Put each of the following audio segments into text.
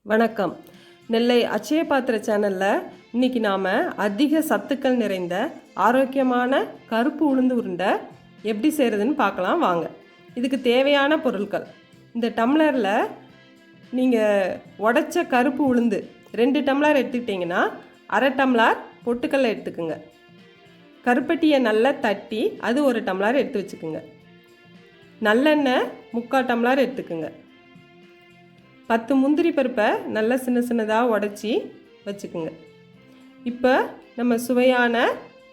வணக்கம். நெல்லை அச்சய பாத்திர சேனலில் இன்றைக்கி நாம் அதிக சத்துக்கள் நிறைந்த ஆரோக்கியமான கருப்பு உளுந்து உருண்டை எப்படி செய்கிறதுன்னு பார்க்கலாம் வாங்க. இதுக்கு தேவையான பொருட்கள், இந்த டம்ளரில் நீங்கள் உடைச்ச கருப்பு உளுந்து 2 டம்ளர் எடுத்துக்கிட்டிங்கன்னா 1/2 டம்ளர் பொட்டுக்கல்லை எடுத்துக்குங்க. கருப்பட்டியை நல்லா தட்டி அது 1 டம்ளர் எடுத்து வச்சுக்குங்க. நல்லெண்ணெய் 3/4 டம்ளர் எடுத்துக்குங்க. 10 முந்திரி பருப்பை நல்லா சின்னதாக உடச்சி வச்சுக்குங்க. இப்போ நம்ம சுவையான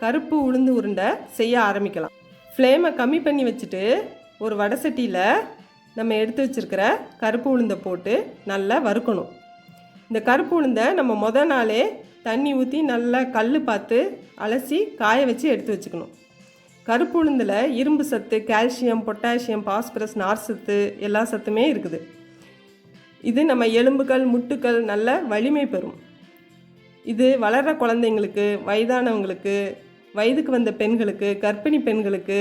கருப்பு உளுந்து உருண்டை செய்ய ஆரம்பிக்கலாம். ஃப்ளேமை கம்மி பண்ணி வச்சுட்டு ஒரு வடை சட்டியில் நம்ம எடுத்து வச்சுருக்கிற கருப்பு உளுந்தை போட்டு நல்லா வறுக்கணும். இந்த கருப்பு உளுந்தை நம்ம மொதல் நாளே தண்ணி ஊற்றி நல்லா கல் பார்த்து அலசி காய வச்சு எடுத்து வச்சுக்கணும். கருப்பு உளுந்தில் இரும்பு சத்து, கால்சியம், பொட்டாசியம், பாஸ்பரஸ், நார் சத்து எல்லா சத்துமே இருக்குது. இது நம்ம எலும்புகள், முட்டுக்கள் நல்ல வலிமை பெறும். இது வளர்கிற குழந்தைங்களுக்கு, வயதானவங்களுக்கு, வயதுக்கு வந்த பெண்களுக்கு, கர்ப்பிணி பெண்களுக்கு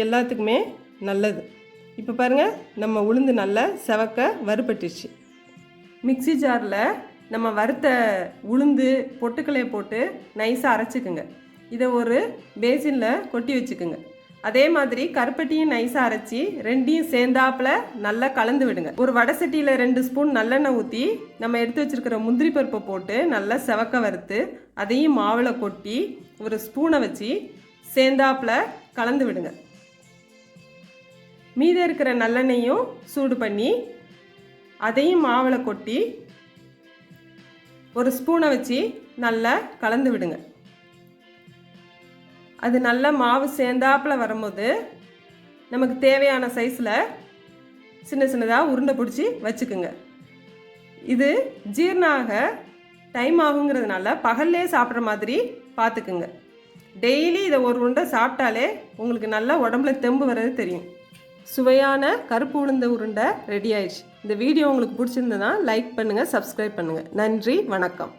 எல்லாத்துக்குமே நல்லது. இப்போ பாருங்கள், நம்ம உளுந்து நல்லா செவக்க வறுபட்டுச்சு. மிக்சி ஜாரில் நம்ம வறுத்த உளுந்து பொட்டுக்கலையை போட்டு நைஸாக அரைச்சிக்குங்க. இதை ஒரு பேசினில் கொட்டி வச்சுக்குங்க. அதே மாதிரி கருப்பட்டியும் நைஸாக அரைச்சி 2ஐயும் சேர்ந்தாப்பில் நல்லா கலந்து விடுங்க. ஒரு வடை சட்டியில் 2 ஸ்பூன் நல்லெண்ணெய் ஊற்றி நம்ம எடுத்து வச்சுருக்கிற முந்திரி பருப்பை போட்டு நல்லா செவக்க வறுத்து அதையும் மாவில் கொட்டி ஒரு ஸ்பூனை வச்சு சேர்ந்தாப்பில் கலந்து விடுங்க. மீதி இருக்கிற நல்லெண்ணெயும் சூடு பண்ணி அதையும் மாவில் கொட்டி ஒரு ஸ்பூனை வச்சு நல்லா கலந்து விடுங்க. அது நல்ல மாவு சேர்ந்தாப்பில் வரும்போது நமக்கு தேவையான சைஸில் சின்னதாக உருண்டை பிடிச்சி வச்சுக்குங்க. இது ஜீரணாக டைம் ஆகுங்கிறதுனால பகல்லே சாப்பிட்ற மாதிரி பார்த்துக்குங்க. டெய்லி இதை ஒரு உருண்டை சாப்பிட்டாலே உங்களுக்கு நல்லா உடம்புல தெம்பு வர்றது தெரியும். சுவையான கருப்பு உளுந்த உருண்டை ரெடி ஆயிடுச்சு. இந்த வீடியோ உங்களுக்கு பிடிச்சிருந்ததுன்னா லைக் பண்ணுங்கள், சப்ஸ்கிரைப் பண்ணுங்கள். நன்றி, வணக்கம்.